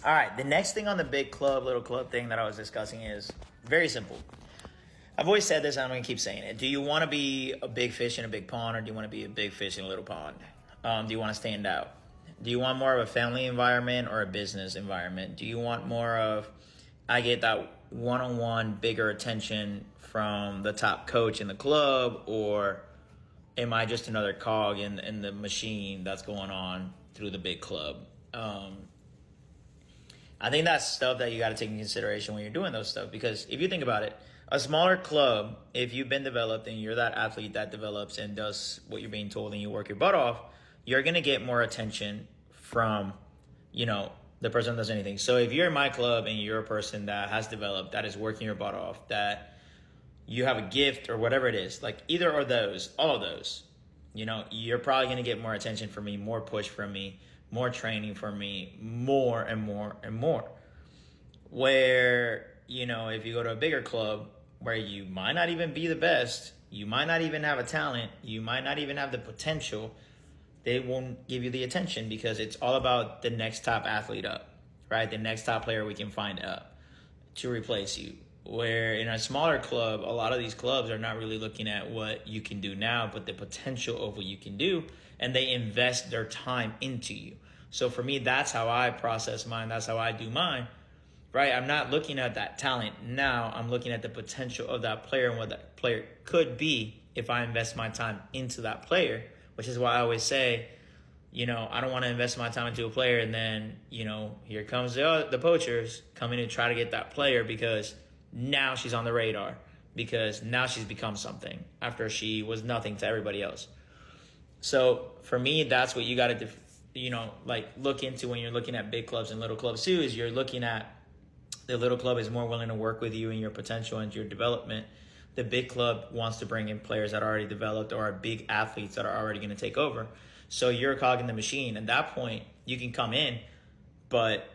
All right, the next thing on the big club, little club thing that I was discussing is very simple. I've always said this, and I'm going to keep saying it. Do you want to be a big fish in a big pond, or do you want to be a big fish in a little pond? Do you want to stand out? Do you want more of a family environment or a business environment? Do you want more of, I get that one-on-one bigger attention from the top coach in the club, or am I just another cog in the machine that's going on through the big club? I think that's stuff that you got to take into consideration when you're doing those stuff. Because if you think about it, a smaller club, if you've been developed and you're that athlete that develops and does what you're being told and you work your butt off, you're going to get more attention from, the person that does anything. So if you're in my club and you're a person that has developed, that is working your butt off, that you have a gift or whatever it is, like either or those, all of those, you're probably going to get more attention from me, more push from me, more training from me, more and more and more. Where, if you go to a bigger club where you might not even be the best, you might not even have a talent, you might not even have the potential, they won't give you the attention because it's all about the next top athlete up, right? The next top player we can find up to replace you. Where in a smaller club, a lot of these clubs are not really looking at what you can do now, but the potential of what you can do, and they invest their time into you. So for me, that's how I process mine. That's how I do mine, right? I'm not looking at that talent now. I'm looking at the potential of that player and what that player could be if I invest my time into that player, which is why I always say, I don't want to invest my time into a player and then, here comes the poachers coming to try to get that player because now she's on the radar, because now she's become something after she was nothing to everybody else. So for me, that's what you got to, look into when you're looking at big clubs and little clubs too, is you're looking at the little club is more willing to work with you and your potential and your development. The big club wants to bring in players that are already developed or are big athletes that are already going to take over. So you're a cog in the machine. At that point, you can come in, but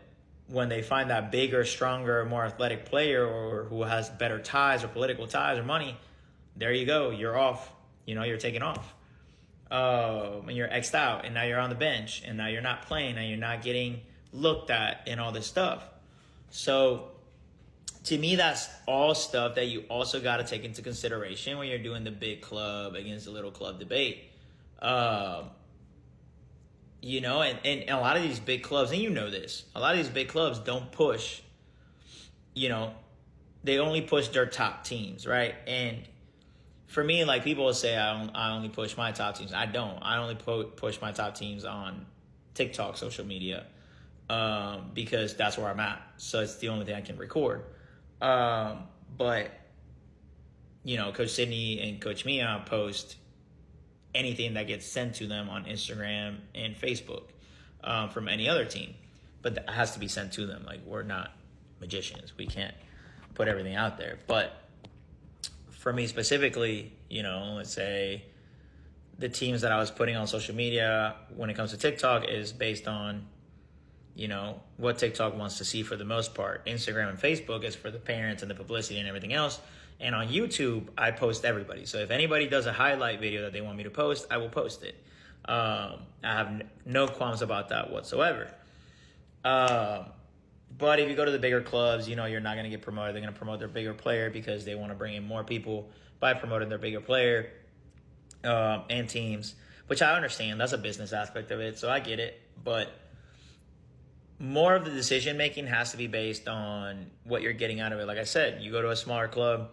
when they find that bigger, stronger, more athletic player or who has better ties or political ties or money, there you go. You're off. You're taking off. And you're X'd out, and now you're on the bench, and now you're not playing, and you're not getting looked at and all this stuff. So to me, that's all stuff that you also got to take into consideration when you're doing the big club against the little club debate. And a lot of these big clubs, and this, a lot of these big clubs don't push, they only push their top teams, right? And for me, like people will say, I only push my top teams. I don't. I only push my top teams on TikTok, social media, because that's where I'm at. So it's the only thing I can record. But, Coach Sydney and Coach Mia post anything that gets sent to them on Instagram and Facebook from any other team. But that has to be sent to them. Like, we're not magicians. We can't put everything out there. But for me specifically, let's say the teams that I was putting on social media when it comes to TikTok is based on, what TikTok wants to see for the most part. Instagram and Facebook is for the parents and the publicity and everything else. And on YouTube, I post everybody. So if anybody does a highlight video that they want me to post, I will post it. I have no qualms about that whatsoever. But if you go to the bigger clubs, you're not going to get promoted. They're going to promote their bigger player because they want to bring in more people by promoting their bigger player and teams, which I understand. That's a business aspect of it, so I get it. But more of the decision making has to be based on what you're getting out of it. Like I said, you go to a smaller club,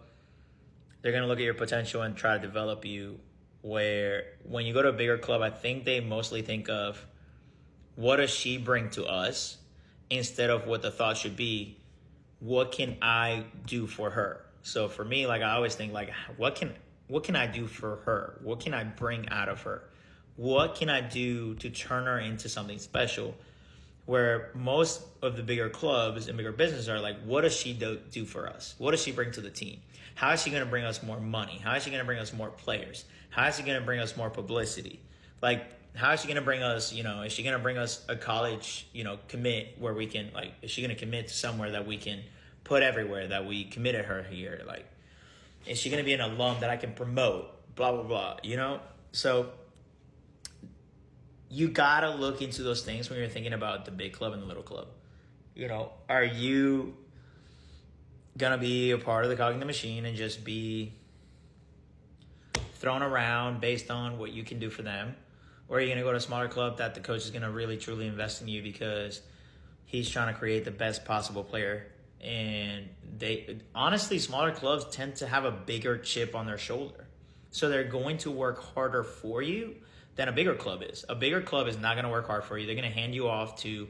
they're going to look at your potential and try to develop you. Where when you go to a bigger club, I think they mostly think of what does she bring to us instead of what the thought should be, what can I do for her? So for me, like I always think like, what can I do for her? What can I bring out of her? What can I do to turn her into something special? Where most of the bigger clubs and bigger businesses are like, what does she do for us? What does she bring to the team? How is she going to bring us more money? How is she going to bring us more players? How is she going to bring us more publicity? Like, how is she going to bring us, is she going to bring us a college, commit where we can, like, is she going to commit to somewhere that we can put everywhere that we committed her here? Like, is she going to be an alum that I can promote? Blah, blah, blah, So you got to look into those things when you're thinking about the big club and the little club. Are you gonna be a part of the cog in the machine and just be thrown around based on what you can do for them? Or are you gonna go to a smaller club that the coach is gonna really truly invest in you because he's trying to create the best possible player? And they honestly, smaller clubs tend to have a bigger chip on their shoulder. So they're going to work harder for you than a bigger club is. A bigger club is not going to work hard for you. They're going to hand you off to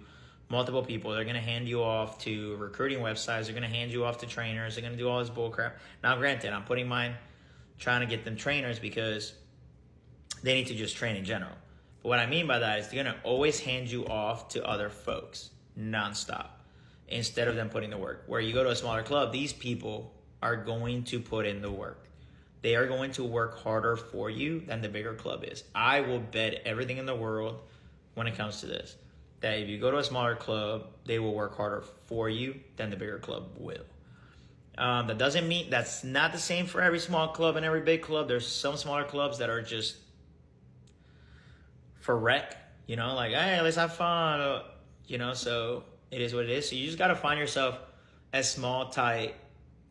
multiple people. They're going to hand you off to recruiting websites. They're going to hand you off to trainers. They're going to do all this bull crap. Now, granted, I'm putting mine trying to get them trainers because they need to just train in general. But what I mean by that is they're going to always hand you off to other folks nonstop instead of them putting the work. Where you go to a smaller club, these people are going to put in the work. They are going to work harder for you than the bigger club is. I will bet everything in the world when it comes to this, that if you go to a smaller club, they will work harder for you than the bigger club will. That doesn't mean, that's not the same for every small club and every big club. There's some smaller clubs that are just for rec, like, hey, let's have fun, so it is what it is. So you just got to find yourself a small, tight,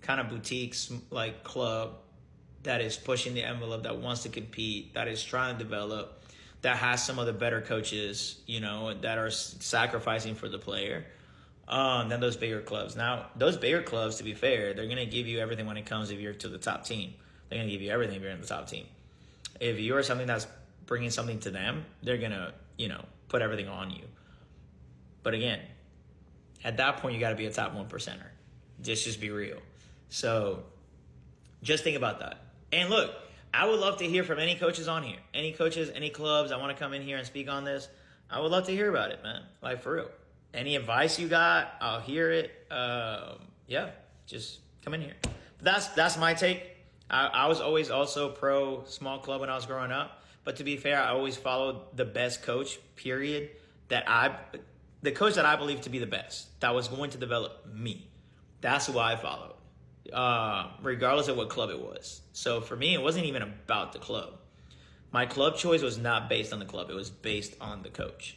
kind of boutique, like club that is pushing the envelope, that wants to compete, that is trying to develop, that has some of the better coaches, that are sacrificing for the player, than those bigger clubs. Now, those bigger clubs, to be fair, they're going to give you everything when it comes if you're to the top team. They're going to give you everything if you're in the top team. If you're something that's bringing something to them, they're going to, put everything on you. But again, at that point, you got to be a top 1%er. Just be real. So just think about that. And look, I would love to hear from any coaches on here. Any coaches, any clubs that want to come in here and speak on this. I would love to hear about it, man. Like, for real. Any advice you got, I'll hear it. Just come in here. But that's my take. I was always also pro small club when I was growing up. But to be fair, I always followed the best coach, period. The coach that I believe to be the best, that was going to develop me. That's who I followed. Regardless of what club it was. So for me, it wasn't even about the club. My club choice was not based on the club. It was based on the coach.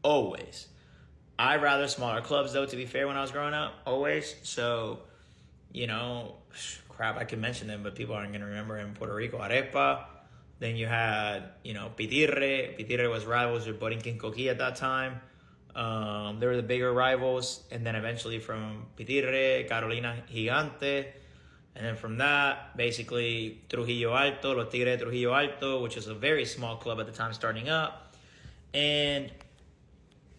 Always. I rather smaller clubs, though, to be fair, when I was growing up. Always. So, I could mention them, but people aren't going to remember. In Puerto Rico, Arepa. Then you had, Pitirre. Pitirre was rivals with Borinquen Coquí at that time. They were the bigger rivals. And then eventually from Pitirre, Carolina Gigante. And then from that, basically Trujillo Alto, Los Tigres de Trujillo Alto, which is a very small club at the time starting up. And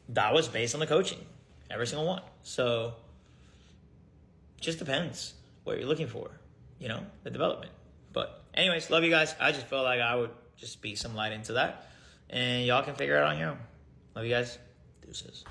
that was based on the coaching. Every single one. So, just depends what you're looking for, the development. But anyways, love you guys. I just felt like I would just speak some light into that. And y'all can figure it out on your own. Love you guys. Deuces.